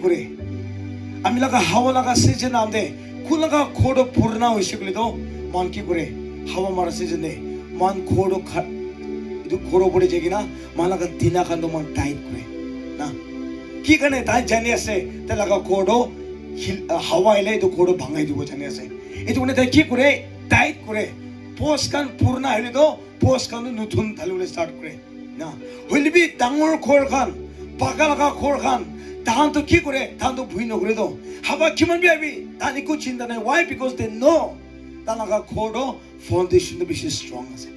করে আমি লাগা হাওয়া লাগা সিজন আমদে কুলাগা খোড়ো পুরনা হইছে বলে তো মান কি করে হাওয়া মারা সিজনে মান খোড়ো ಇದು খোড়ো পড়ে যায় কিনা মান লাগা দিনা খান্দ মান টাইট করে না কি কানে তাই জানি আছে তে লাগা খোড়ো হাওয়া এলে তো খোড়ো ভাঙাই দিব জানি আছে এটো মানে তাই কি করে টাইট করে পোস্ট কান পুরনা হইলে তো পোস্ট কান নতুন ঢালিবলে স্টার্ট করে না হইলিবি ডাঙৰ খোড় খান পাকা লাগা খোড় খান তাহান তো কি করে তাহান তো ভুই নকরে তো হাবা কিমান বিয়াবি তাহান একো চিন্তা নাই why because they know তাহান লাগা খোড়ো ফাউন্ডেশন তো বেশি স্ট্রং আছে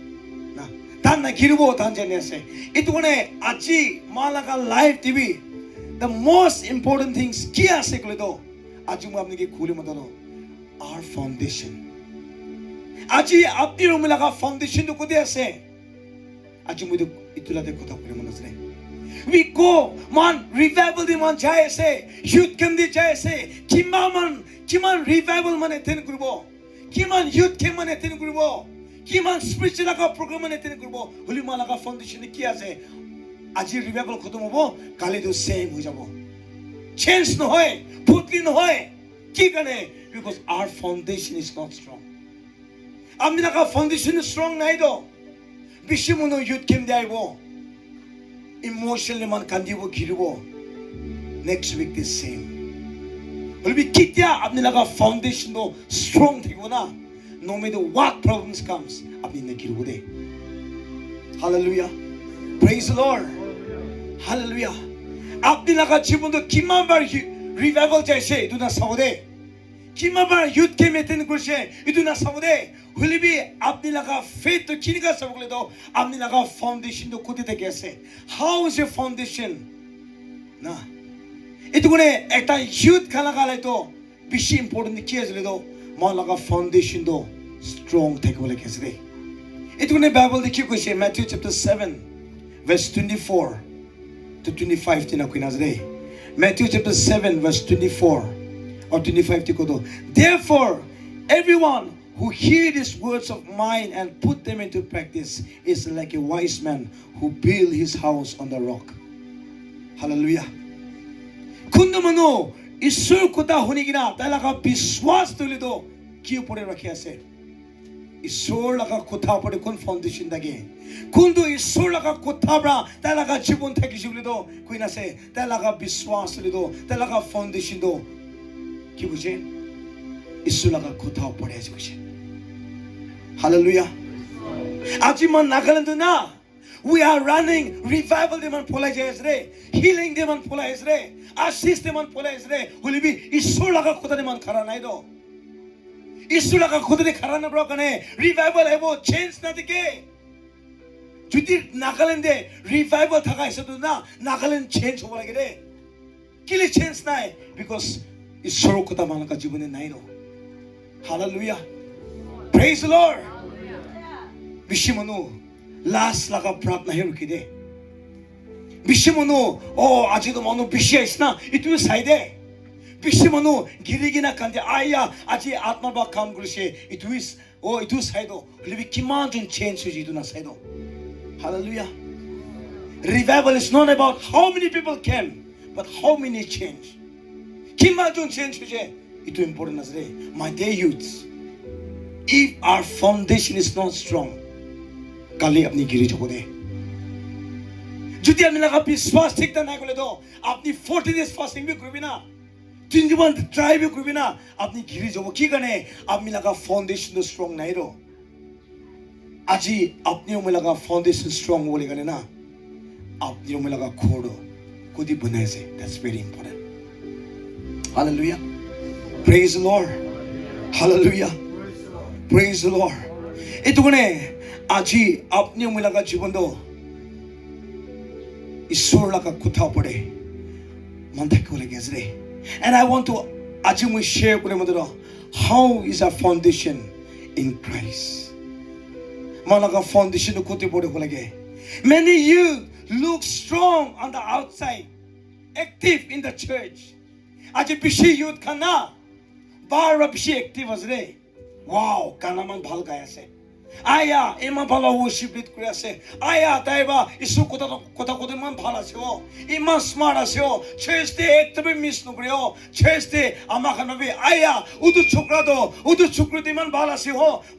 না তাহান না গিরবো তাহান জানি আছে এটো মানে আজি মা লাগা live TV the most important things কি আছে কলে তো আজি মই আপনাকে খুলে মত our foundation আজি আপনি রুমে লাগা ফাউন্ডেশন তো কোথায় আছে আজি মই তো ইতুলাতে কথা বলে মনে আছে we go man revival di man jai ase youth camp di jai ase kiman revival man attend koribo kiman youth camp man attend koribo kiman spiritual ka program man attend koribo holi mala ka foundation ki ase aji revival khotom hobo kali to same ho jabo change no hoy botli no hoy ki kane because our foundation is not strong amni ka foundation strong nai do bishimono youth camp di aibo emotionally man kandibo giribo next week the same will be kitya apni laga foundation no strong thigo na no matter what problems comes apni na giribo de hallelujah praise the lord hallelujah apni laga jibon to kiman bar revival jaise iduna sabode kiman bar youth came attend kurse iduna sabode will be apni laga faith to kinika sabole do apni laga foundation to koti theke ase how is your foundation na etu gune ekta youth khala gale to bishi important ki asle do ma laga foundation do strong theke bole kese de etu gune bible de ki koise Matthew chapter 7 verse 24 to 25 tina kuina asle Matthew chapter 7 verse 24 or 25 ti kodo therefore everyone who hear these words of mine and put them into practice is like a wise man who built his house on the rock. Hallelujah. Kundo mano isur kuta hunigina talaga biswas tulido ki upore rakhi ase. Isur laga kuta upore kun foundation dage. Kundo isur laga kuta bra talaga jibon thaki julido kuina se talaga biswas tulido talaga foundation do ki buje isur laga kuta upore ase buje. Hallelujah. Ajiman Nagaland na. We are running revival deman pola jesre, healing deman pola jesre, assist deman pola jesre. Will be isur laga khuda deman khara nai do. Isur laga khuda de khara na bro kane revival hebo change na dike. Jodi Nagaland de revival thaka isetu na Nagaland change hoba lage de. Kile change nai because isur khuda manaka jibone nai no. Hallelujah. Praise the Lord. Bishimonu last laga pratna he rukide. Bishimonu oh aji to manu bishi isna itu saide. Bishimonu girigina kande aya aji atma ba kam gurise itu is oh itu saido. Libi kiman jun change suji itu na saido. Hallelujah. Revival is not about how many people came but how many change. Kiman jun change suje itu important as day. My dear youths, if our foundation is not strong, kali apni giri jabo de. Jodi apni laga biswas thik ta nai kole do, apni 40 days fasting bhi korbi na, 21 try bhi korbi na, apni giri jabo ki kane apni laga foundation to strong nai ro. Aji apni ume laga foundation strong bole kane na, apni ume laga khodo kodi banai se. That's very important. Hallelujah. Praise the Lord. Hallelujah. Praise the Lord. Ito gune aji apni umilaga jibon do isur laga kutha pade mantha ko lage asre. And I want to aji we share kore modro how is our foundation in Christ. Malaga foundation ko kote pade ko lage. Many you look strong on the outside, active in the church. Aji bishi youth kana bar bishi active asre. Wow, kanaman bhal gaya se. আয়া ইমান ভাল worship lead কৰি আছে আয়া Taiba issue কথা ইমান ভাল আছে ইমান smart আছে চেষ্টা একদমই মিছ নকৰে চেষ্টা আমাক ভাবি আয়া উদু চক্ৰটো ইমান ভাল আছে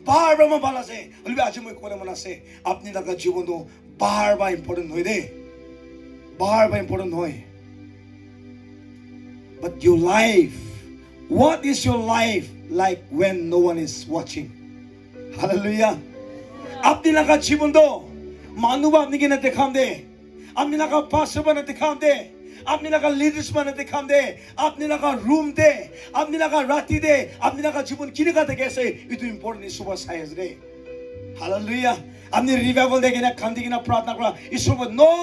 বাৰ বাৰ ভাল আছে বলবি আজি মই ক'লে মন আছে আপনি লগা জীৱনটো বাৰ বাৰ ইম্পৰ্টেণ্ট হয় দেই বাৰ বাৰ ইম্পৰ্টেণ্ট হয় but your life what is your life like when no one is watching hallelujah আপনি লগা জীবনটো মানুহ আপনি কিনে দেখাম দে আপনি লগা পাস্টার বানা দেখাম দে আপনি লগা লিডার্স বানা দেখাম দে আপনি লগা রুম দে আপনি লগা রাতি দে আপনি লগা জীবন কিনে কাটে গেছে এটা ইম্পর্টেন্ট ইসুবা সাইজ রে হালেলুয়া আপনি রিভাইভাল দেখে না কান্দি কিনা প্রার্থনা করা ইসুবা নো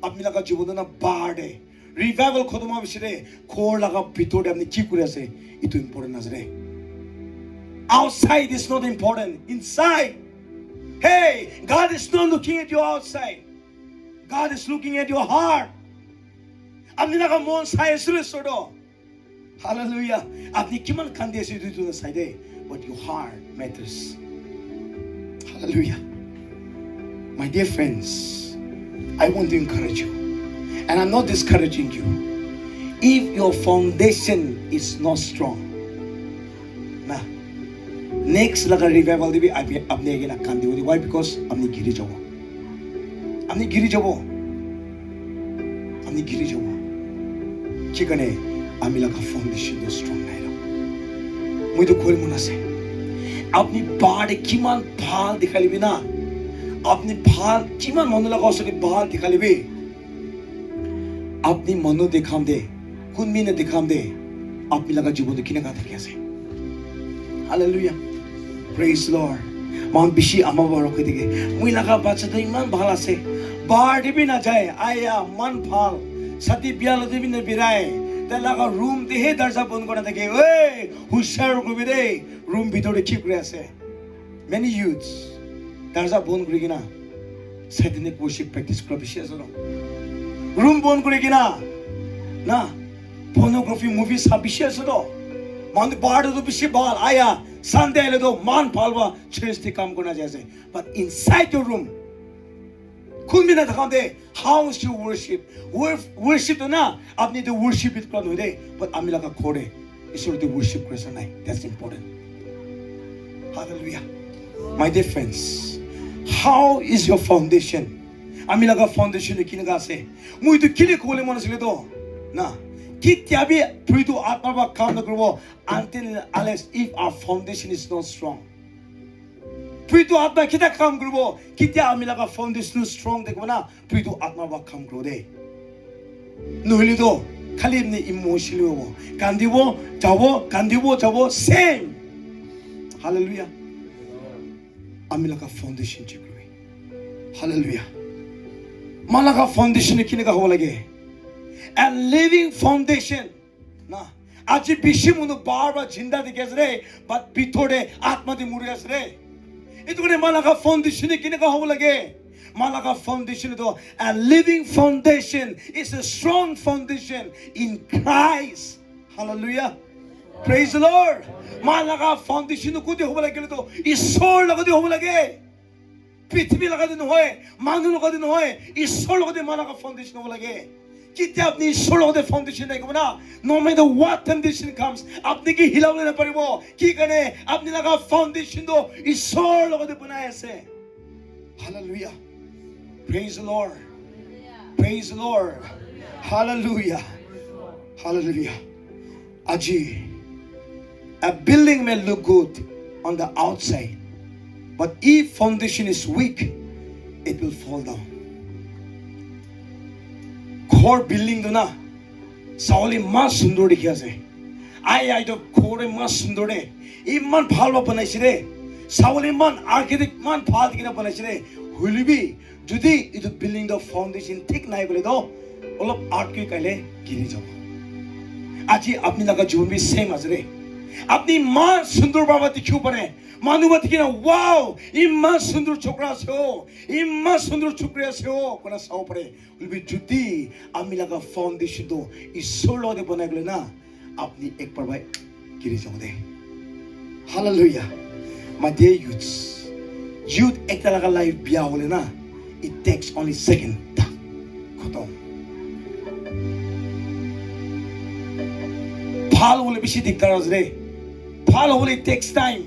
আপনি লগা জীবন না বাড়ে রিভাইভাল খতম হবে সেরে খোর লাগা ভিতরে আপনি কি করে আছে এটা ইম্পর্টেন্ট আছে রে outside is not important inside hey God is not looking at your outside God is looking at your heart আপনি লাগা মন সাইসরে সরো hallelujah আপনি কিমান কান্দি আছে দুই দুই সাইডে but your heart matters hallelujah my dear friends I want to encourage you and I'm not discouraging you if your foundation is not strong nah next laga revival dibi apni agena kandi hodi why because apni giri jabo ki kane ami laga foundation is strong nai ra moi to khol mon ase apni bade kiman bhal dikhalibi na apni bhal kiman manu laga osori bhal dikhalibi apni manu dekham de kun mine dekham de apni laga jibon kine ka thaki ase hallelujah praise Lord মান বেশি আমা বড় কই দিকে মুই লাগা বাচ্চা তো ইমান ভাল আছে বার দিবি না যায় আয়া মান ভাল সাথী বিয়ালো দিবি না বিরায় তে লাগা রুম দেহে দরজা বন্ধ করে থাকে ওই হুশার করবি রে রুম ভিতরে কি করে আছে many youths দরজা বন্ধ করে কিনা সাইদিনে worship practice করে বেশি আছে না রুম বন্ধ করে কিনা না pornography মুভি সব বেশি আছে তো মান বাড় তো বেশি ভাল আয়া Sunday le do man palwa church the kam kona jaise but inside your room kun mina dekham de how is your worship to na apni to worship it kran hoide but ami laga khode isor to worship kresa nai that's important hallelujah my dear friends how is your foundation ami laga foundation kine ga ase mui to kile khole mona sile to na কিতিয়াবি প্রিতু আত্মাবা come নকরব until unless if our foundation is not strong প্রিতু আত্মা কিতা কাম করব কিতিয়া আমি লাগা foundation strong দেখব না প্রিতু আত্মাবা কাম করব দে নহলি তো খালি এমনি ইমোশনাল হব কান্দিব যাব সেম হালেলুয়া আমি লাগা ফাউন্ডেশন চেক করবে হালেলুয়া মালাগা ফাউন্ডেশন কিনে হব লাগে and living foundation na aji bishi munu barba jinda dikes re but bithore atma di muri as re itone malaga foundation kine ka hobo lage malaga foundation to and living foundation is a strong foundation in Christ hallelujah praise the Lord malaga foundation ko di hobo lage to ishor lagadi hobo lage prithvi lagadi no hoy manu lagadi no hoy ishor lagadi malaga foundation hobo lage कित्या अपनी solo दे foundation है कबना no matter what condition comes अपने की हिलावले ना परिबो की कने अपनी लगा फाउंडेशन दो इस सोलो को दे बनाया से hallelujah praise the Lord praise the Lord hallelujah hallelujah aji a building may look good on the outside but if foundation is weak it will fall down ঘর বিল্ডিং তো না চাউলি মাছ সুন্দর দেখি আছে আই তো ঘরে মাছ সুন্দর রে ইমান ভাল বনাইছে রে চাউলি মান আর্কিটেক্ট মান ভাল কিনা বনাইছে রে হইলিবি যদি ইটো বিল্ডিং দ ফাউন্ডেশন ঠিক নাই বলে তো অলপ আর্টকে কাইলে গিরি যাব আজি আপনি লাগা জীবন বি সেম আছে রে আপনি মান সুন্দর বাবা দেখিও পারে মানুবা দেখিনা ওয়াও ইমান সুন্দর ছোকরা আছে ইমান সুন্দর ছোকরি আছে কোনা সাও পারে বলবি যদি আমি লাগা ফাউন্ডেশন তো ঈশ্বর লগে বনাই গলে না আপনি একবার ভাই গিরি যাব দে hallelujah My dear youths, youth ekta laga life biya hole na, it takes only second. Tak, khatam. Phal hole beshi dikkar asre. Phal hole it takes time.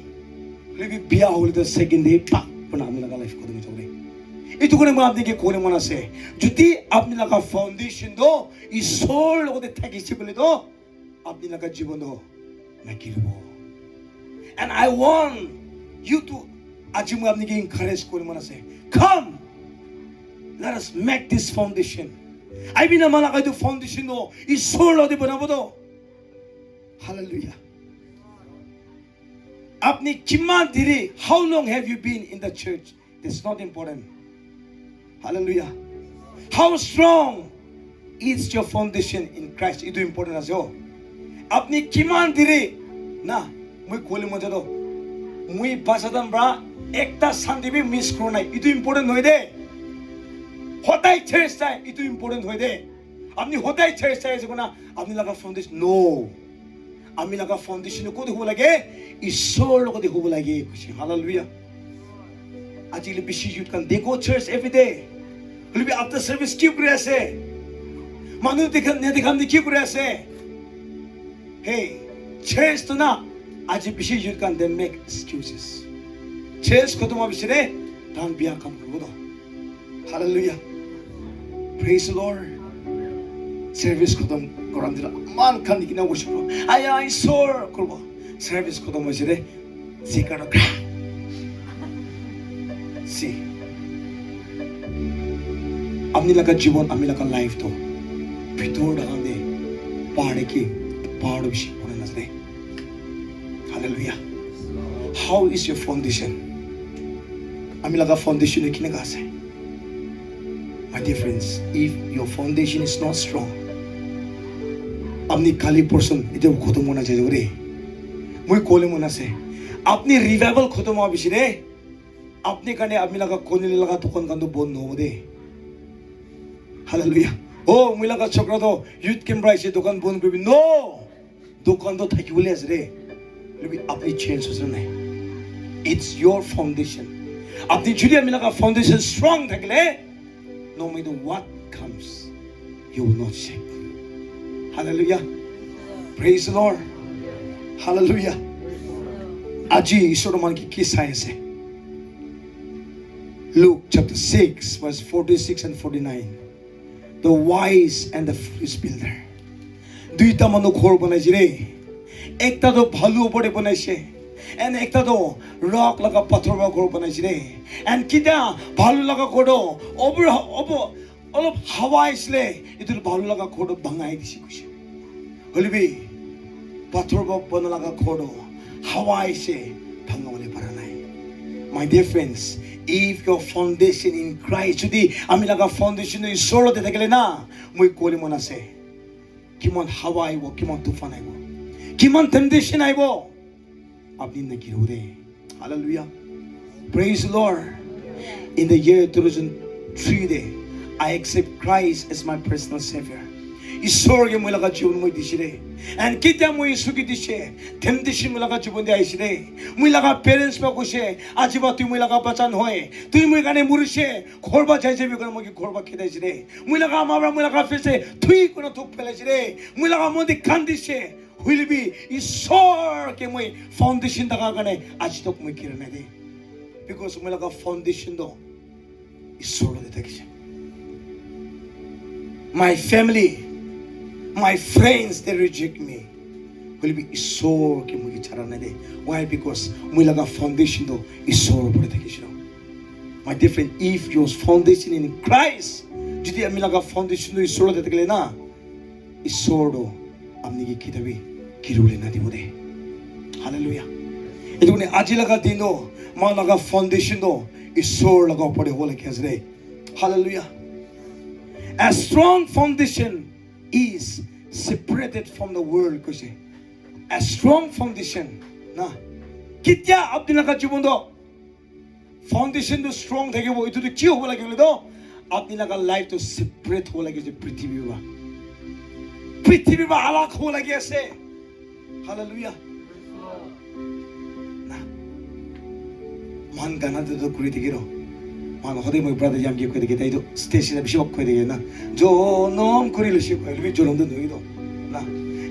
Lebi biya hole the second day, pak, puna ami laga life khatam chole. Itu kone mo apni ke kone mona se. Jodi apni laga foundation do, isol logode thaki chibole do, apni laga jibon do, na kirubo. And I want you to aji mo apni ke encourage kore mona se. Come, let us make this foundation. I mean amala ka do foundation do, isol logode banabo do. Hallelujah. Apni kiman diri, how long have you been in the church? That's not important. Hallelujah. How strong is your foundation in Christ? Itu important as well. Apni kiman diri na moi koli mo jado moi basadam bra ekta sandibi miss kro nai. Itu important hoy de. Hodai church tai itu important hoy de. Apni hodai church tai jekona apni laga foundation no. Ami laga foundation ko dekho lage ishor ko dekho lage. Hallelujah. Ajile bishi youth kan they go church every day. Maybe after service क्यों करे ऐसे? मानो देखने क्यों करे ऐसे? Hey, church तो ना आज बिशी youth kan they make excuses. Church को तुम अभी से दान बिया कम करो दो. Hallelujah. Praise the Lord. Service को तुम कराम दिला मान खान दिखना वो शुरू. आया इसोर करो. Service को तुम अभी से सीखना करा. See. Amni laga jibon, amni laga life to bhitor dagande pahade ki pahad bishi pore nazre. Hallelujah. How is your foundation? Amni laga foundation e kine gase. My dear friends, if your foundation is not strong, amni kali person ite khotom hona chahiye gore. Moi kole mona se. Apni revival khotom hoba bishi re. Apni kane amni laga kone laga dukan kando bond hobo de. Hallelujah. Oh, moi laga chokra to youth camp rai se dukan bond koribi. No. Dukan to thaki bole asre. Lebi apni change hosre nai. It's your foundation. Apni jodi ami laga foundation strong thakile, no matter what comes, you will not shake. Hallelujah. Praise the Lord. Hallelujah. Aji ishor man ki sai ase. Luke chapter 6 verse 46 and 49. The wise and the foolish builder. Duita manu ghor banaise. Ekta to bhalu opore banaise. And ekta to rock laga pathor ba ghor banaise. And kita bhalu laga ghor over olop hawa isle itur bhalu laga ghor bhangai disi kushi. Holibi pathor ba bana laga ghor hawa ise bhangawale paranai. My dear friends, if your foundation in Christ, jodi ami laga foundation is solo te thakile na, moi koli mona se. Kimon hawa aibo, kimon tufan aibo, kimon temptation aibo, apni na kirode. Hallelujah. Praise the Lord. In the year 2003, I accept Christ as my personal Savior. Ishor ke moi laga jibon moi disire. And kita moi sugi dishe, temptation moi laga jibon de aisire. Moi laga parents pa kushe, ajiba tu moi laga bachan hoye. Tu moi gane murishe, khorba jaise bi kono moi ki khorba khedai sire. Moi laga amabra moi laga fese, thui kono thuk pelai sire. Moi laga modi khandishe. Will be ishor ke moi foundation daga gane ajitok moi kirane de. Because moi laga foundation do ishor de thakise. My family, my friends, they reject me. Will be ishor ke moi charane de. Why? Because moi laga foundation do ishor pore thakise. My dear friend, if your foundation in Christ, jodi ami laga foundation do ishor de thakile na, ishor do amni ki kitabi kirule na dibode. Hallelujah. Edune aji laga dino ma laga foundation do ishor laga pore hole khesre. Hallelujah. A strong foundation is separated from the world. A strong foundation na kitya apni laga jibon do foundation to strong thake bo itu to ki hobo lage bole do apni laga life to separate hobo lage je prithvi ba alag hobo lage ase. Hallelujah. Na 만 가나드도 그리 되기로 만 허대 뭐 브라더 양기 거되 게다 이도 스테이시나 비시업 거되 게나 조놈 그리를 시고 일비 조놈도 너희도 나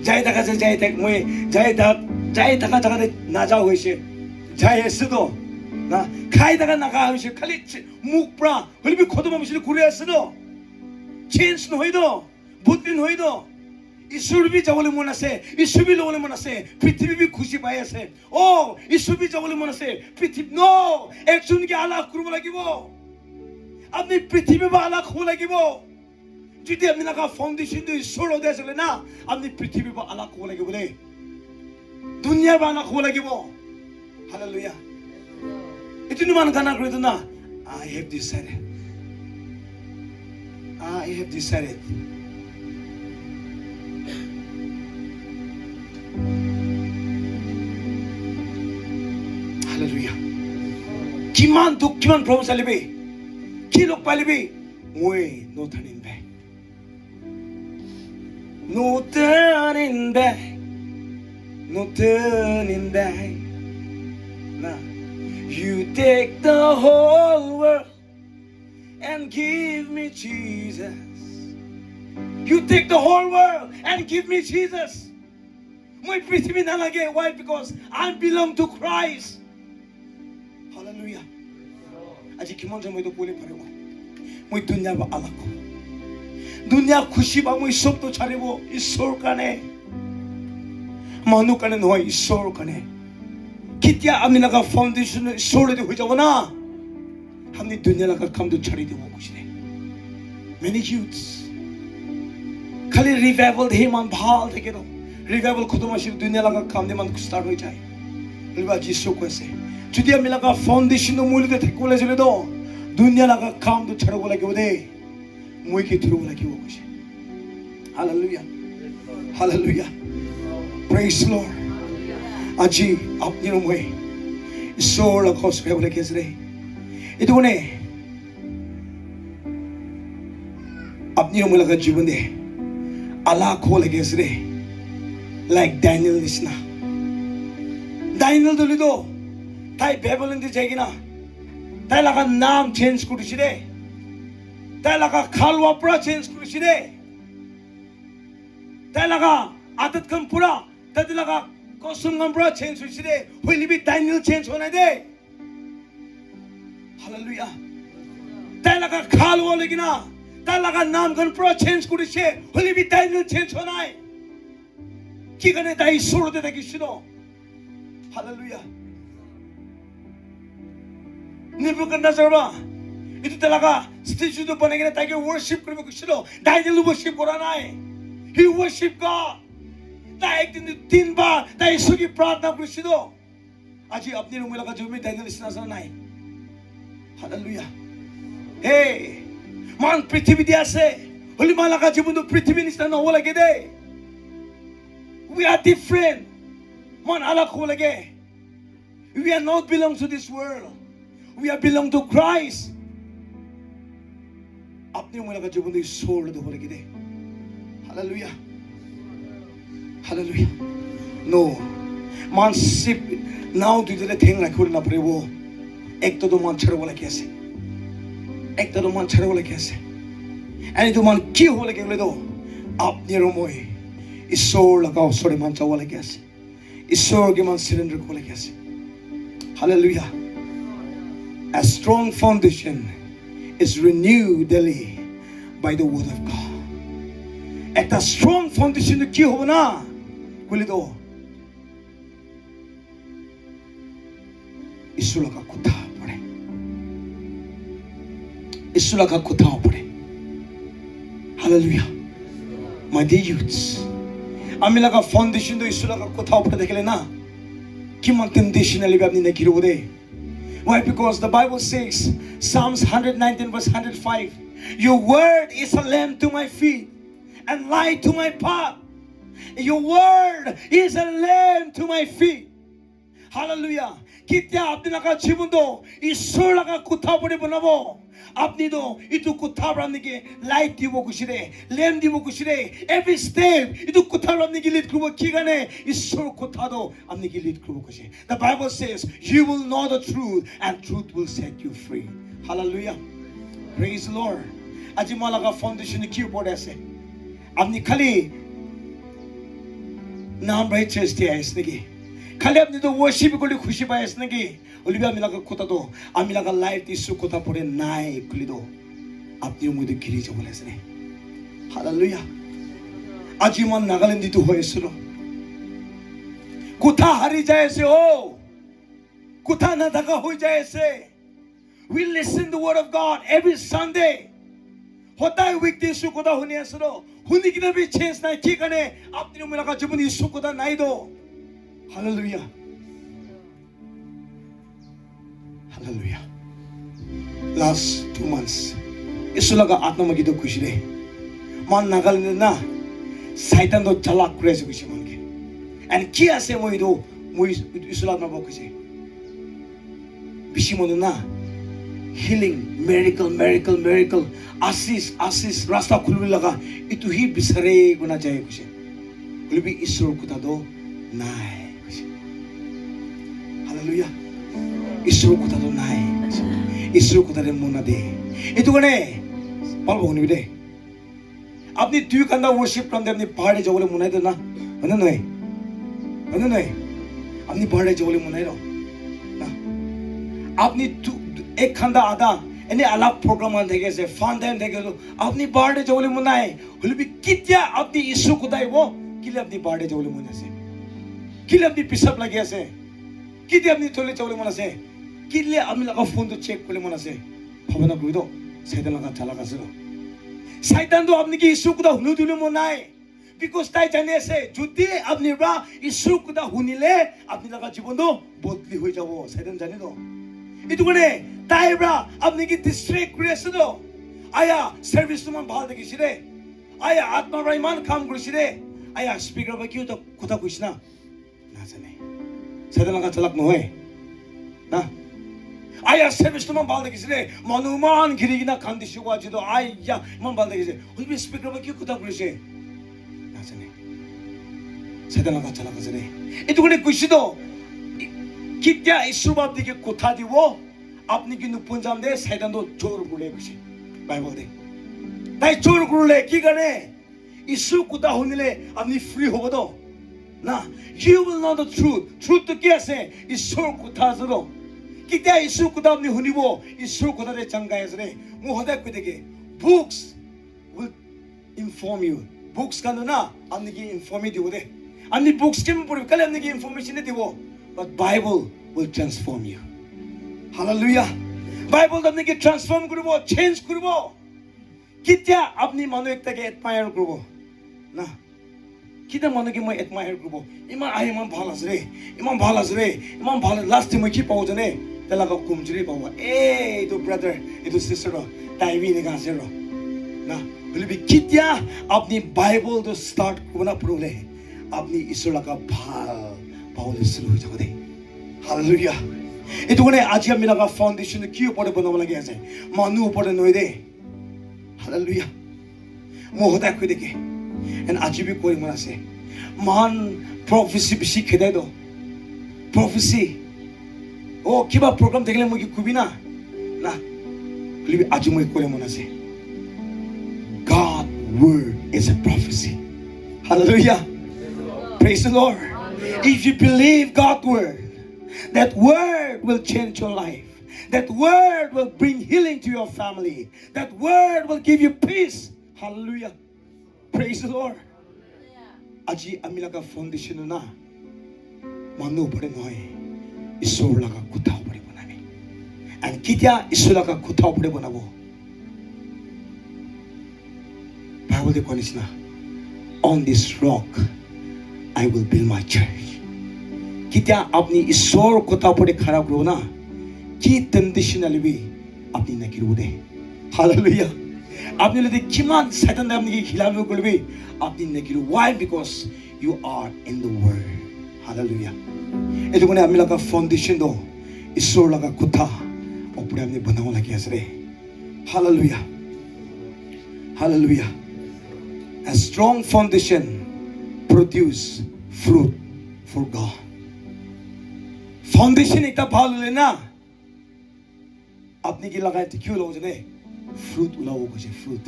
자이다가 자이다 뭐 자이다가 자가 나자 호시 자이스도 나 카이다가 나가 하시 칼리 묵브라 일비 코도마미시 구리야스도 change নহইদো বুদ্ধি নহইদো ঈশ্বর B যাবলৈ মন আছে ঈশ্বর B ল'বলৈ মন আছে পৃথিৱী বি খুশি পাই আছে ও ঈশ্বর বি যাবলৈ মন আছে পৃথিৱী নো একজনকে আলাপ কৰিব লাগিব আপনি পৃথিৱী বা আলাপ হ'ব লাগিব যদি আপনি নাকা ফাউন্ডেশন ঈশ্বৰ ওদে আছে না আপনি পৃথিৱী বা আলাপ হ'ব লাগিব দেই দুনিয়াৰ বা আলাপ হ'ব লাগিব হালেলুয়া ইতিনি মান গানা কৰিতো না I have decided Hallelujah. Kiman duk kiman promise alibi. Kilok palibi. Moi no turning back. No turning back. No turning back. Nah. You take the whole world and give me Jesus. You take the whole world and give me Jesus. My prithvi na lage. Why? Because I belong to Christ. Hallelujah. Aji kimon jam moi to pole parebo. Moi dunya ba alako. Dunya khushi ba moi sob to chharebo. Ishor kane. Manu kane noy ishor kane. Kitya amni naga foundation ishor de hoi jabo na. हमने दुनिया लगा काम तो छड़ी दे वो कुछ नहीं many youths खाली revival दे मान भाल देखे तो revival खुद माशिर दुनिया लगा काम दे मान कुछ start हो जाए लिबा जिसो कैसे जुदी हमें लगा foundation तो मूल दे थे कोले चले दो दुनिया लगा काम तो छड़ो बोला क्यों दे मुई की थ्रू बोला क्यों कुछ hallelujah hallelujah praise Lord आजी अपनी रुमए सोल अकोस पे बोले कैसे रे इतने अपनी उम्र का जीवन दे अल्लाह खोल के इसरे like Daniel निस्ना Daniel तो लिदो ताई बेबीलोन दी जाएगी ना ताई लगा नाम चेंज कुछ दे ताई लगा खालवा पूरा चेंज कुछ दे ताई लगा आदत कम पूरा ताई लगा कौशल कम पूरा चेंज कुछ दे हुई भी Daniel चेंज होने दे Hallelujah. ताई लगा खाल वो लेकिन ना ताई लगा नाम गन पूरा चेंज कुछ है होली भी Daniel चेंज होना है कि कने ताई सोल दे तक इश्नो Hallelujah. Nebuchadnezzar बा इतने ताई लगा स्टेज तो बनेगे ना ताकि worship करने में कुछ नो Daniel worship कराना है he worship God ताई एक दिन तीन बार ताई सुगी प्रार्थना कुछ नो आज अपनी रूम में लगा जो भी Daniel इतना सा नहीं Hallelujah. Hey, man, prithvi diya se. Holy malaka jibun do prithvi nista na ho lage de. We are different. Man, alak ho lage. We are not belong to this world. We are belong to Christ. अपने malaka jibun do soul do ho lage de. Hallelujah. Hallelujah. No, man, sip now do the thing like holy na prevo. एक तो मान छड़ो वाला कैसे एक तो मान छड़ो वाला कैसे ऐनी तो मान क्यों वाला क्या बोले तो आप निरुमोई ईश्वर लगाओ सोरे मान चाव वाला कैसे ईश्वर के मान सिलेंडर को वाला कैसे Hallelujah. A strong foundation is renewed daily by the word of God. एक तो strong foundation तो क्यों हो ना बोले तो ईश्वर का कुत्ता Isula ka kutao pare. Hallelujah. My dear youths. Amila ka foundation do isula ka kutao pare dekhle na. Kiman temptation ali apni na giro de. Why? Because the Bible says Psalms 119 verse 105. Your word is a lamp to my feet and light to my path. Your word is a lamp to my feet. Hallelujah. কেতিয়া আপোনালোকৰ জীৱনটো ঈশ্বৰৰ লগা কোঠাপৰি বনাব আপুনিতো ইটো কোঠাৰ আপনি লাইট দিব খুজিলে লেম্প দিব খুজিলে এভৰি ষ্টেপ ইটো কোঠাৰ আপনি লিড কৰিব কি কাৰণে ঈশ্বৰৰ কোঠাটো আপনি লিড কৰিব খুজিছে The Bible says you will know the truth and truth will set you free Hallelujah Praise the Lord আজি মই লগা ফাউন্ডেশন কি ওপৰত আছে আপনি খালি নাম ৰাইট চাৰ্চ দিয়ে আছে নেকি খালি আপনি তো ওয়ার্শিপ করে খুশি পাই আছে নাকি ওলিবি আমি লাগা কথা তো আমি লাগা লাইফ ইস্যু কথা পড়ে নাই খুলি তো আপনিও মধ্যে ঘিরে যাব আছে হালেলুয়া আজি মন নাগাল্যান্ড দিতে হয়েছিল কোথা হারিয়ে যায়ছে ও কোথা না থাকা হয়ে যায়ছে we listen the word of God every Sunday होता है व्यक्ति इस्यू कोता होने असरो हुनी की भी चेंज नहीं की कने अपनी उम्र का जीवन इस्यू कोता नहीं दो Hallelujah Hallelujah Last 2 months issue लगा आत्मा में कितो खुशी रे मान नागालैंड ना साइतान तो चलाक करे से खुशी मान के and किया से मोई दो मोई इस्यू लगा ना खुशी बिशी मोनो ना healing miracle आशीष रास्ता खुलने लगा इतु ही बिसरे गुना जाए कुछ खुल भी ईश्वर को ता दो नाय हालेलुया ईश्वर को ता दो नाय ईश्वर को ता रे मुना दे इतु गने पाल बोगनी बिदे अपनी दुई कंदा वर्शिप करते अपनी पहाड़े जावले मुनाई दो ना अन नहीं अपनी पहाड़े जावले मुनाई रो ना अपनी एक खंदा आधा एने अलग प्रोग्राम मान देखे से फाउंडेन देखे तो अपनी बर्थडे जोले मुनाए हुलबी कित्या अपनी इशू को दाई वो किले अपनी बर्थडे जोले मुना से किले अपनी पिसअप लगे से किले अपनी थोले जोले मुना से किले अपनी लगा फोन तो चेक कोले मुना से भावना कोई तो शैतान लगा चला का से शैतान तो अपनी की इशू को दा हुनु दिले मुनाए because ताई जाने से जुती अपनी रा इशू को दा हुनिले अपनी लगा जीवन तो बदली हो जाओ शैतान जाने तो इतुगने ताइब्रा अपने की डिस्ट्रिक्ट क्रिएशनो आया सर्विस तुम भाल देखिसिरे आया आत्मा राइमान काम करिसिरे आया स्पीकर बा क्यों तो কথা কইছ না না জানে সেটা লাগা চালাক নয় না আয়া সার্ভিস তুম ভাল দেখিसिरे মনুমান গিরিগিনা কান দিছিগো আজি তো আয়া মন ভাল দেখিছে হুবি স্পিকার বা কি কথা কইছে না জানে সেটা লাগা চালাক আছে রে ইতুগনে কইছি তো कित्या ईश्वर बाप दिके कोथा दिवो अपनी किन्तु पुंजाम दे शैतान तो चोर गुले कुछ बाइबल दे ताई चोर गुले की करे ईश्वर कोथा होनिले अपनी फ्री होबो तो ना you will know the truth तो क्या से ईश्वर कोथा जरो कित्या ईश्वर कोथा अपनी होनिबो ईश्वर कोथा दे चंगा है रे मु हदे को देके books will inform you books का ना अपनी की इन्फॉर्म दिवो दे अपनी books के में पढ़ कल अपनी की इन्फॉर्मेशन दिवो But Bible will transform you. Hallelujah. Bible तो अपने के transform करूँगा, change करूँगा. कित्या अपनी मानो एक तक admire करूँगा, ना? कित्या मानो कि मैं admire करूँगा. इमान आये इमान भालस रे, इमान भालस. Last time मैं की पाऊँ जने, तेरा का कुम्चरी पाऊँ. ए तो brother, ये तो sister रो, ताईवी ने कहाँ से रो, ना? बोले भी कित्या अपनी Bible तो start करना पड़ोगे, अपनी ईश्वर का भाल पावले शुरू हो जाओ दे हालेलुया इतुगने आज हम मिला का फाउंडेशन क्यों ऊपर बनाने लगे ऐसे मानू ऊपर नोई दे हालेलुया मोहता कोई देखे एंड आज भी कोई मना से मान प्रोफेसी बिशी खेदे दो प्रोफेसी ओ किबा प्रोग्राम देखले मुझे कुबी ना लेकिन आज मुझे कोई मना से God word is a prophecy hallelujah praise the Lord If you believe God's word, that word will change your life. That word will bring healing to your family. That word will give you peace. Hallelujah. Praise the Lord. Aji amila ka foundation na manu pare noy. Isur laga kutao pare banami. And kitya isur laga kutao pare banabo. Bible de konisna. On this rock I will build my church. कित्या अपनी ईश्वर कोता पड़े खराब करो ना कि temptation भी अपनी न किरो दे हालेलुया अपनी लेते किमान शैतान ने अपनी की खिलाफ में भी अपनी न Kiro why because you are in the word hallelujah ये तो कोने अपनी लगा फाउंडेशन दो ঈশ্বৰ লগা কথা ওপৰে আমি বনাব লাগি আছে ৰে hallelujah hallelujah a strong foundation produce fruit for God foundation এটা ভাল হলে না আপনি কি লাগাই কি হলো জানে fruit উলাব কইছে fruit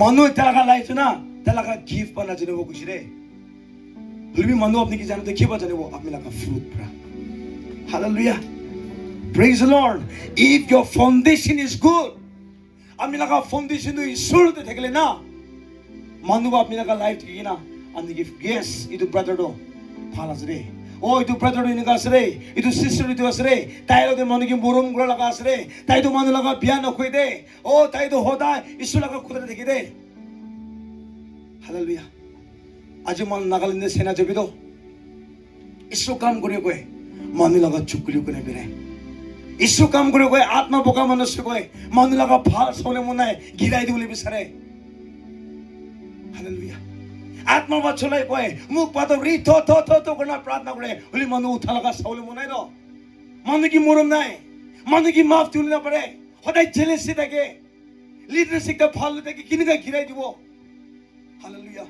মানুহ এটা লাগা লাইছে না তা লাগা গিফট বানা জানিব কইছে রে হলবি মানুহ আপনি কি জানো দেখিবা জানিব আপনি লাগা fruit pra hallelujah praise the lord if your foundation is good আপনি লাগা foundation তো ঈশ্বরতে থাকলে না মানুহ আপনি লাগা লাইফ কি না আপনি কি yes ইটো ব্রাদার দো ভাল আছে রে ও ইটো ব্রাদার ইনকা আছে রে ইটো সিস্টার ইটো আছে রে তাইরতে মনে কি মরম গুলা লাগা আছে রে তাই তো মানুহ লাগা বিয়া নকই দে ও তাই তো হদায় ঈশ্বর লাগা খুদা দেখি দে হালেলুয়া আজি মান নাগালেন্ডে সেনা যাবি তো ঈশ্বর কাম করে কয় মানুহ লাগা চুকলি করে বেরে ঈশ্বর কাম করে কয় আত্মা বোকা মানুষ কয় মানুহ লাগা ভাল চলে মনাই গিৰাই দিবলৈ বিচাৰে হালেলুয়া আত্মা বা চলাই কয় মুখ পাতো ৰি থ থ থ থ কৰি প্ৰাৰ্থনা কৰে হলি মানুহ উঠা লগা চাউলে মনাই ন মানুহ কি মৰম নাই মানুহ কি মাফ তুলি নাপাৰে সদায় জেলেসি থাকে লিডাৰশ্বিপটা ভাল থাকে কিনেকা গিৰাই দিব হালেলুয়া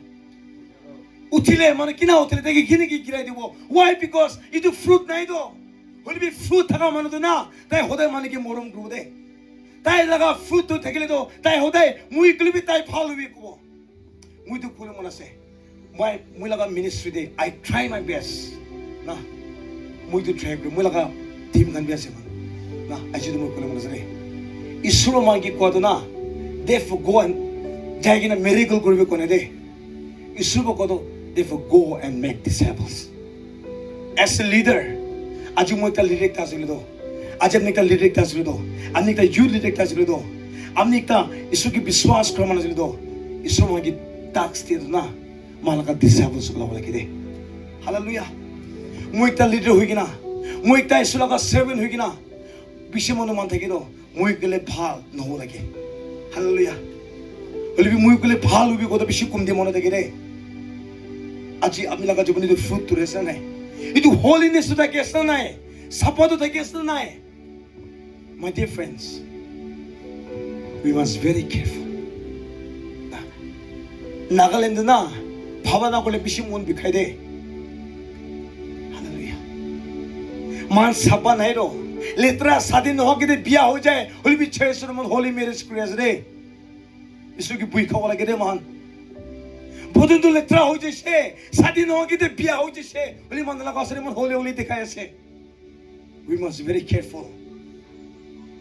উঠিলে মানে কিনা উঠিলে তাকে কিনে কি গিৰাই দিব why because ইটো ফ্ৰুট নাই তো হলিবি ফ্ৰুট থাকা মানুহটো না তাই সদায় মানে কি মৰম কৰিব দে তাই লগা ফ্ৰুটটো থাকিলে তো তাই সদায় মুই কলিবি তাই ভাল হবি কব মুইতো কলে মন আছে মই লগা ministry they I try my best না মুইতো ট্ৰাই কৰি মই লগা টিম গান বি আছে না আজি মই কলে মন আছে ৰে ঈশ্বৰ মাগি কোৱাটো না দে ফৰ গো এণ্ড যাই কিনে মেৰিকল কৰিব কোনে দে ঈশ্বৰ কোৱাটো therefore go and make disciples as a leader আজি মই একটা লিডার আছিলো তো আজি আপনি একটা লিডার আছিলো তো আপনি একটা ইউথ লিডার আছিলো তো আপনি একটা ঈশ্বরকে বিশ্বাস করা মানুষ ছিল তো ঈশ্বর আমাকে টাস্ক দিয়ে না মালাকা ডিসাইপলস গুলো বলে কি দে হালেলুয়া মই একটা লিডার হই কিনা মই একটা ঈশ্বর লগা সার্ভেন্ট হই কিনা বেশি মনে মান থাকে তো মই গেলে ভাল নহব লাগে হালেলুয়া হলিবি মই গেলে ভাল হবি কত বেশি কম দিয়ে মনে থাকে রে আজি আপনি লগা জীবনে ফ্রুট তুলেছে নাই Itu holiness to take us na Sapa to take us na My dear friends, we must very careful. Nagaland na bhavana ko le bishi mon bikhai de. Hallelujah. Man sapa nahi ro. Letra sadin ho ke de biya ho jaye. Holi bi chesur mon holy marriage kure de. Isu ki bui khawa lage de man. বদন লেত্রা হইছে সে স্বাধীন হওয়াকে বিয়া হইছে সে বলি মন লাগা আসলে মন হোলি হোলি দেখায় আছে we must be very careful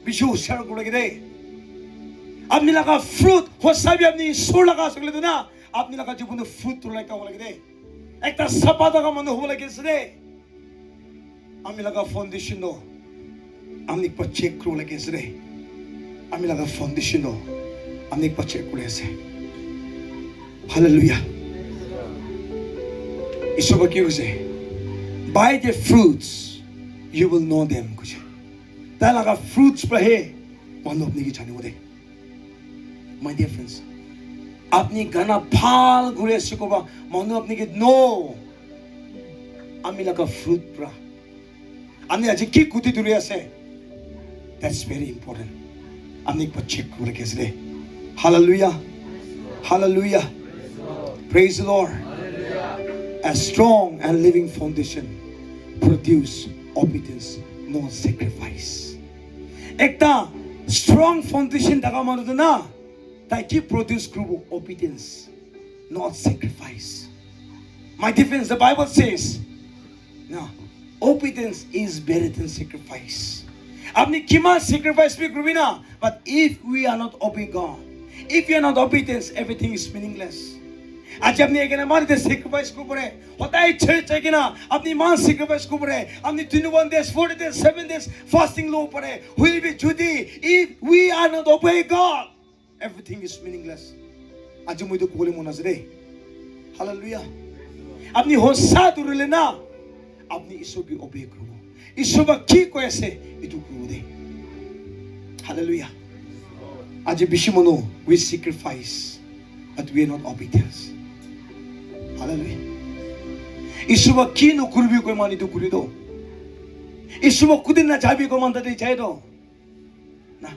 Bishu share করে দে আপনি লাগা ফ্রুট হোসাবি আপনি সোর লাগা আসলে না আপনি লাগা জীবনে ফ্রুট তোলা কা লাগে দে একটা সাপা দাগা মন হবো লাগে রে আমি লাগা ফাউন্ডেশন নো আমি পর চেক করে লাগে রে আমি লাগা ফাউন্ডেশন নো আমি পর চেক করে আছে Hallelujah. Ishwa ki hoise by the fruits you will know them kuch ta laga fruits pa he manu apni ki jane bode my dear friends apni gana phal gure sikoba manu apni ki no ami laga fruit pra ani aji ki kuti duri ase that's very important amni pa check kore kesre hallelujah hallelujah Praise the Lord. Hallelujah. A strong and living foundation produce obedience, not sacrifice. Ekta strong foundation daga manu na, tai ki produce krubu obedience, not sacrifice. My defense, the Bible says, no, obedience is better than sacrifice. Apni kima sacrifice bhi krubi na, but if we are not obeying God, if we are not obedient, everything is meaningless. आज अपनी एक ना मान दे sacrifice को परे होता है church है कि ना अपनी मान sacrifice को परे अपनी 21 days 40 days 7 days fasting लो परे will be Judy if we are not obey God everything is meaningless आज मुझे तो कोले मुनाज़रे hallelujah अपनी होसा दुर्ले ना अपनी ईश्वर की obey करो ईश्वर का की को ऐसे इतु करो दे hallelujah आज बिशिमोनो we sacrifice but we are not obedient Hallelujah. Isuba kino kurbi ko mani to kurido. 이수목 굳이나 자비고만 다들 자이도 나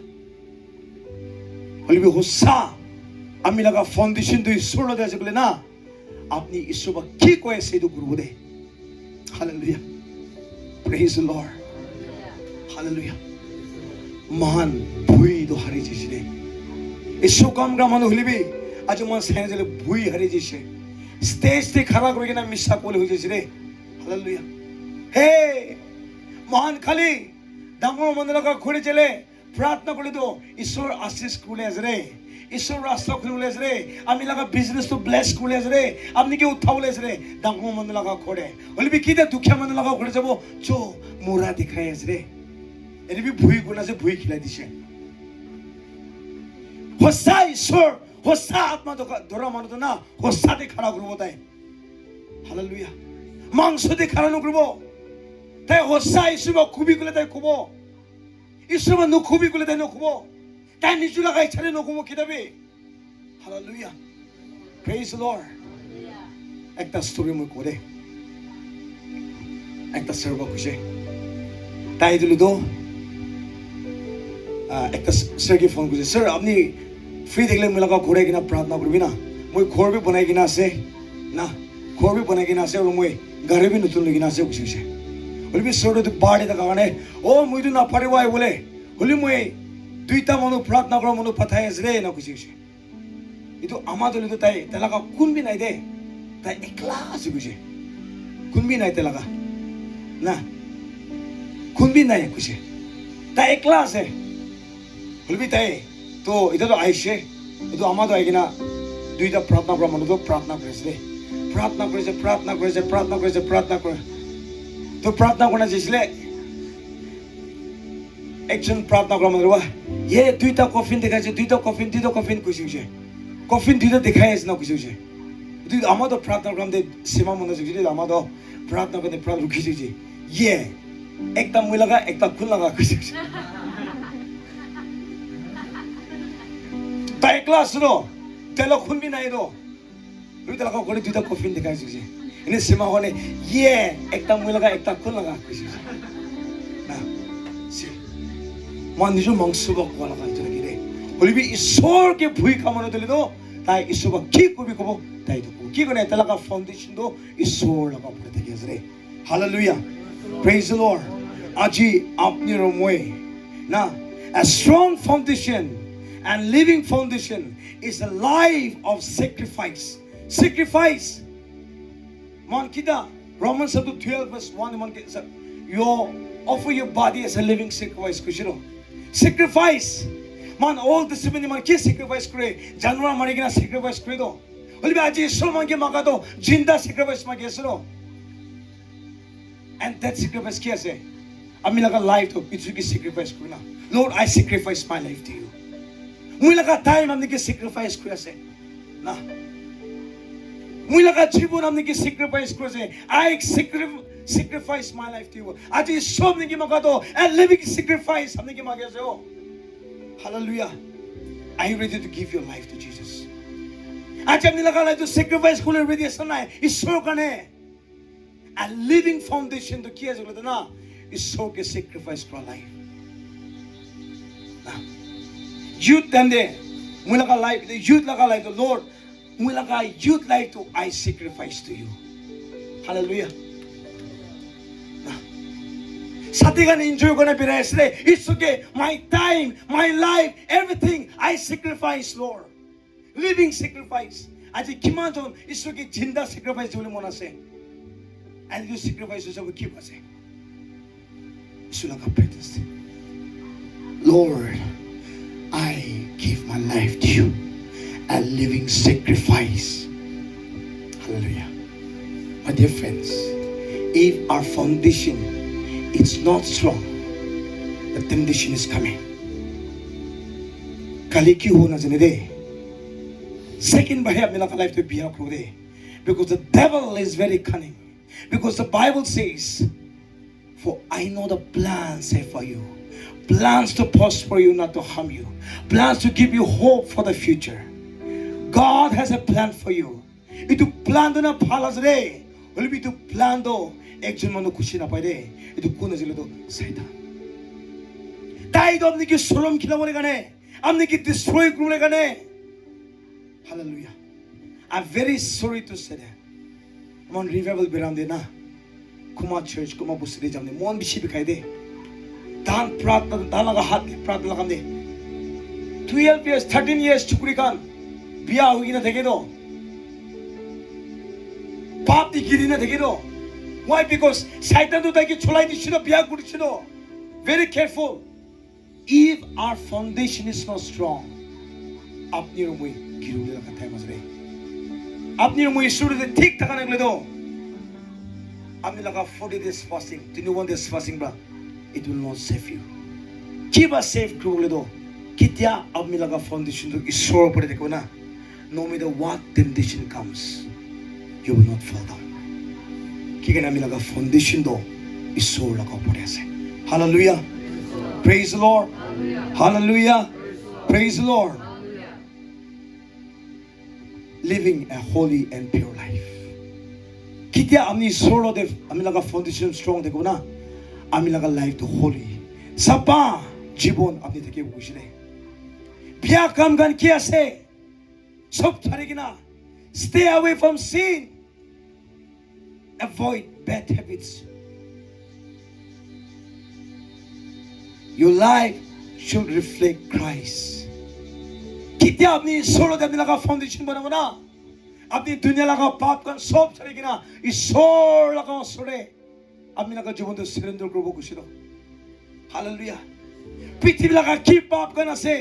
올리비 호사 아미라가 파운데이션도 솔로 되지 그래나 আপনি ইসুবা কি কয়ে সেইতো করব দে hallelujah praise the Lord hallelujah মহান ভুই도 হারিয়েছিস ইসু কামরা মানুষ হলিবি আজ মন সেনেজলে ভুই হারিয়েছিস স্টেজতে খাড়া করে কিনা মিশা কোলে হয়েছিস রে হালেলুয়া হে মহান খালি ডাঙর মন্দিরকা ঘুরে চলে প্রার্থনা করে তো ঈশ্বর আশীষ খুলে আসরে ঈশ্বর রাস্তা খুলে আসরে আমি লাগা বিজনেস তো ব্লেস খুলে আসরে আপনি কি উঠাওলে আসরে ডাঙর মন্দির লাগা ঘুরে হলিবি কি দে দুঃখিয়া মন্দির লাগা ঘুরে যাব চো মোরা দেখাই আসরে এরিবি ভুই গুণ আছে ভুই খিলাই দিছে হোসা ঈশ্বর হোসা আত্মা ধরা মানুষ না হোসাতে খাড়া করবো তাই হালেলুয়া মাংসতে খাড়া নকরব তাই হোসা ঈশ্বর খুবই গুলে তাই খুব ঈশ্বর নুখুবি গুলে তাই নখুব তাই নিচু লাগাই ছাড়ে নখুব কিতাবে হালেলুয়া প্রেজ দ্য লর্ড একটা স্টোরি মই করে একটা সার্ভ কইছে তাই দিল তো একটা স্যারকে ফোন করছে স্যার আপনি ফ্রি দেখলে মিলাকা ঘুরে কিনা প্রার্থনা করবি না মই ঘর বি বনাই কিনা আছে না ঘর বি বনাই কিনা আছে আর মই গাড়ি বি নতুন কিনা আছে কইছে হলিবি সৌর বাড়ি থাকা কারণে ও মই তো না পারিব আই বলে হলি মই দুইটা মানুষ প্রার্থনা করা মানুষ পাঠাই আছে রে না কইছে কিন্তু আমার দলে তো তাই তেলাকা কোনবি নাই দে তাই একলা আছে কইছে কোনবি নাই তেলাকা না কোনবি নাই কইছে তাই একলা আছে হলিবি তাই তো এটা তো আইছে কিন্তু আমার তো আই কিনা দুইটা প্রার্থনা করা মানুষ তো প্রার্থনা করেছে রে প্রার্থনা করেছে প্রার্থনা করেছে প্রার্থনা করেছে প্রার্থনা করে তো প্রার্থনা করে যেছিলে একজন প্রার্থনা করা মানুষ এ দুইটা কফিন দেখাইছে দুইটা কফিন কইছে কফিন দুইটা দেখাই আছে না কইছে তুই আমার তো প্রার্থনা করাম দে সীমা মনে হচ্ছে আমার তো প্রার্থনা করতে প্রাণ রুখিছে ইয়ে একটা মই লাগা একটা খুন লাগা কইছে তাই ক্লাস নো তেলো খুনবি নাই নো তুই তেলা করে দুইটা কফিন দেখাইছে এনে সীমা হনে ইয়ে একটা মই লাগা একটা খুন লাগা কইছে না সি মান নিজ মাংসবক কোলা কাজ লাগি রে বলিবি ঈশ্বরকে ভুই কামনা দিলে তো তাই ঈশ্বর কি কবি কব তাই তো কি করে তেলাকা ফাউন্ডেশন তো ঈশ্বর লাগা পড়ে থাকে রে হালেলুয়া প্রেজ দ্য লর্ড আজি আপনি রময়ে না a strong foundation and living foundation is a life of sacrifice man kita Romans chapter 12 verse 1 man you offer your body as a living sacrifice kushiro sacrifice man all the seven man ki sacrifice kore janwar mari kina sacrifice kore do holibi aji ishor man ke maga do jinda sacrifice ma gesro and that sacrifice ki ase ami laga life to kichu ki sacrifice kore na Lord I sacrifice my life to you moi laga time amni ki sacrifice kore ase na moi laga jibon amni ki sacrifice kore ase I sacrifice my life to you aji sob ni ki maga do and living sacrifice amni ki mage ase oh hallelujah are you ready to give your life to Jesus aji amni laga life to sacrifice kole ready ase na ishor kane a living foundation to ki ase bole na ishor ke sacrifice kora life na youth tande moi laga life the youth laga life the Lord moi laga youth life to I sacrifice to you hallelujah Satigan enjoy ko na biresre. It's okay. My time, my life, everything I sacrifice, Lord. Living sacrifice. Aji kimanton it's okay. Jinda sacrifice jole mona se. And you sacrifice yourself keep us. Sulaka practice. Lord, I give my life to you. A living sacrifice. Hallelujah. My dear friends, if our foundation it's not strong, the temptation is coming. Kaliki ho na jane de. Second by have milaka life to be a kro de. Because the devil is very cunning. Because the Bible says, for I know the plans I have for you. Plans to prosper you, not to harm you. Plans to give you hope for the future. God has a plan for you. Itu plan do na phalas re. 얼비도 플랜도 액션만도 구시나 봐야 돼. 이도 꾸너질래도 사이다. 다이도 없는 게 소름 killer원에 가네. 없는 게 destroy 그룹에 가네. Hallelujah. I'm very sorry to say that. mon revival beramde na. Kuma church kuma busri jamne. mon biship खाए दे. दान प्रार्थना दान लगा हाथ प्रार्थना लगा दे. 12 years 13 years छुकरी कान बिया होगी ना देखे दो. पाप दी गिरी ना देखे दो. Why? Because Satan do that. छोलाई दी शिरो बिया गुड़ी शिरो. Very careful. If our foundation is not strong, अपनी रुमुई गिरूले लगा था मजरे. अपनी रुमुई शुरू से ठीक ठिकाने के लिए दो. अपने लगा 40 days fasting, 21 days fasting बा. It will not save you. Keep us safe गिरूले दो. कित्या अपने लगा foundation तो ईश्वर पड़े देखो ना. No matter what temptation comes, you will not fall down. क्योंकि ना अपने लगा foundation तो ईश्वर लगा पड़े ऐसे. Hallelujah. Praise the Lord. Hallelujah. Praise the Lord. Living a holy and pure life. कित्या अपनी सोलो दे अपने लगा foundation strong देखो ना. अपने लगा life तो holy. सबा जीवन अपने तक ये बुझले. बिया काम गन किया से सब छाड़ेगी ना. Stay away from sin. Avoid bad habits. Your life should reflect Christ. कित्या अपनी सोलो दे अपने लगा foundation बनाओ ना. अपनी दुनिया लगा पाप का सब छाड़ेगी ना. ईश्वर लगा सोले. अपने लगा जीवन तो surrender करो बुझलो. Hallelujah. पृथ्वी लगा की पाप करना से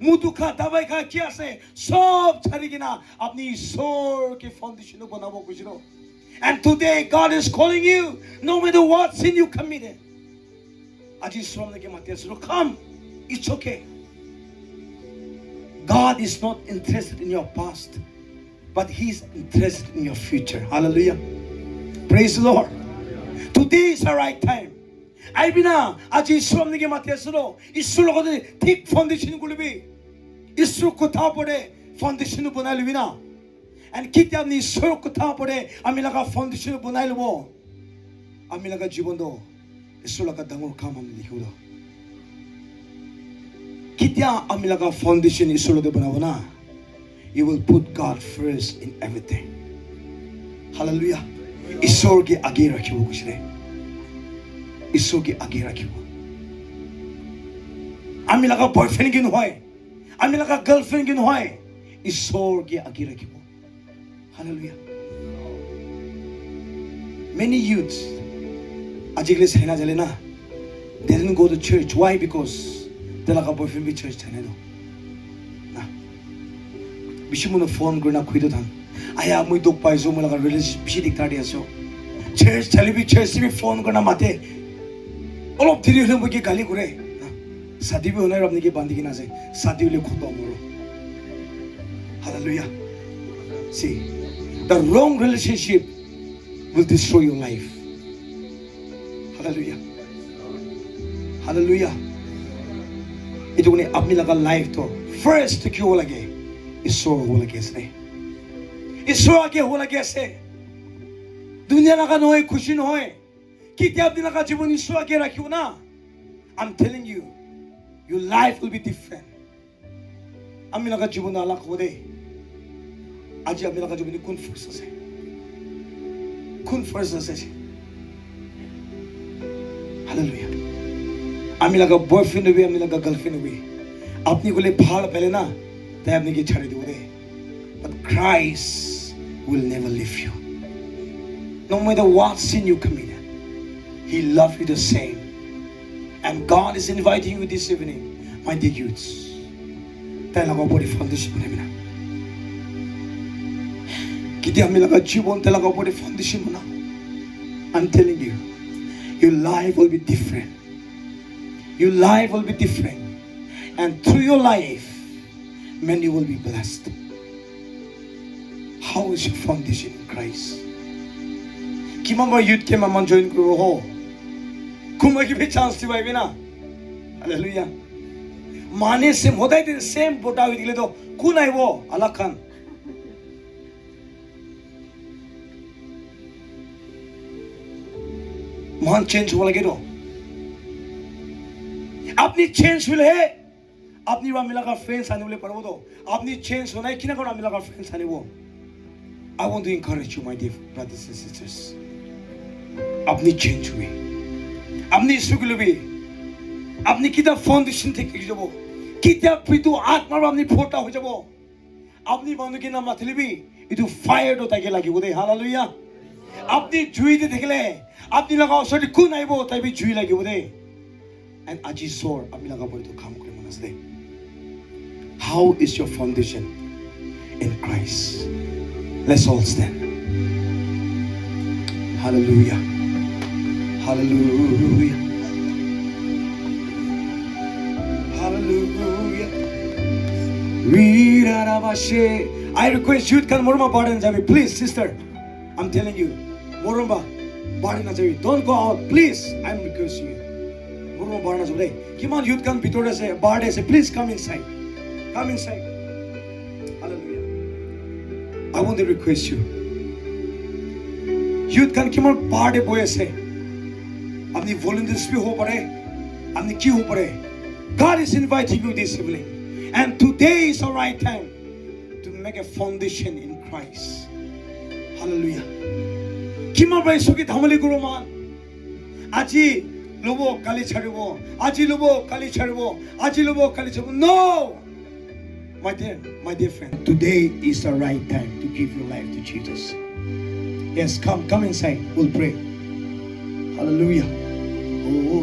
मुदु का दवाई का किया से सब छाड़ेगी ना. अपनी ईश्वर के foundation बनाओ बुझलो. And today God is calling you, no matter what sin you committed. आज ईश्वर ने के माध्यम से come, it's okay. God is not interested in your past, but He is interested in your future. Hallelujah. Praise the Lord. Today is the right time. I बिना आज ईश्वर ने के माध्यम से ईश्वर लोगों ने ठीक foundation को लेबी. ईश्वर को था पड़े foundation बना लेबी ना. And कित्या अपनी ईश्वर को था पड़े हमें लगा foundation बना लेबो. हमें लगा जीवन दो. ईश्वर लगा दंगों काम हम लिखो दो. कित्या हमें लगा foundation ईश्वर लोग बनाओ ना. You will put God first in everything. Hallelujah. ईश्वर के आगे रखियो कुछ नहीं. ईश्वर के आगे रखियो. हमें लगा boyfriend की नहीं. हमें लगा girlfriend की नहीं. ईश्वर के आगे रखियो. Hallelujah. Many youths आजकल से ना चले ना. They didn't go to church. Why? Because they लगा boyfriend भी church जाने दो. ना. बिशुमनो phone करना खुद था. आया मुझे दुख पाए जो मुझे लगा relationship बिशी दिखता दिया सो. Church चली भी church भी phone करना माते. और धीरे धीरे मुझे गाली करे. शादी भी होना है अपने के बांधी की ना से. शादी वाले खुद आमरो. Hallelujah. See, the wrong relationship will destroy your life. Hallelujah. Hallelujah. Itu ni अपनी लगा life तो first क्यों लगे? ईश्वर हो लगे ऐसे. ईश्वर आगे हो लगे ऐसे. दुनिया लगा नोए खुशी नोए. कित्या अपनी लगा जीवन ईश्वर आगे रखियो ना. I'm telling you, your life will be different. अपनी लगा जीवन अलग हो दे. आज अपने लगा जीवन कौन फर्स्ट से. कौन फर्स्ट से. Hallelujah. आमी लगा boyfriend भी आमी लगा girlfriend भी अपनी को ले भाड़ पहले ना तय अपने की छाड़ी दो दे. But Christ will never leave you. No matter what sin you committed, He loves you the same. And God is inviting you this evening, my dear youths. तय लगा बड़ी foundation बने बिना. कितने आमी लगा जीवन तय लगा बड़ी foundation बना. I'm telling you, your life will be different. Your life will be different. And through your life, many will be blessed. How is your foundation in Christ? Kimamba youth ke mama join kuro ho. Kuma ki bhi chance thi bhai bina. Hallelujah. Mane se modai the same bota hui dile to kunai wo alak khan. মান change হব লাগে ন আপনি change হলে আপনি আমি লগা friends আনিবলৈ পাৰিব তো আপনি চেঞ্জ হোৱাই কিনা কৰা আমি লগা ফ্রেন্ডস আনিব I want to encourage you my dear brothers and sisters আপনি চেঞ্জ হবে আপনি সুগলবি আপনি কিতা ফাউন্ডেশন থেকে যাব কিতা পিতু আত্মার আপনি ফোটা হয়ে যাব আপনি মানুষকে না মাথলিবি ইটো ফায়ারটো তাকে লাগিব দে হালেলুয়া আপনি জুইতে থাকিলে আপনি লগা ওচৰত কোন আইব তাইবি জুই লাগিব দে and আজি সর আমি লগা বইতো কাম কৰি মন আছে দে how is your foundation in Christ let's all stand hallelujah hallelujah hallelujah I request you can morma burden jabi please sister I'm telling you morma burden jabi don't go out please I'm requesting you morma burden jabi kiman youth kan bitor ase bird ase please come inside hallelujah I want to request you youth kan kiman bird e boy ase apni volunteers bhi ho pare apni ki ho pare God is inviting you this evening and today is the right time to make a foundation in Christ hallelujah kima bai suki dhamali guru man aji lobo kali chharibo aji lobo kali chharibo aji lobo kali chharibo no my dear friend today is the right time to give your life to Jesus yes come inside we'll pray hallelujah oh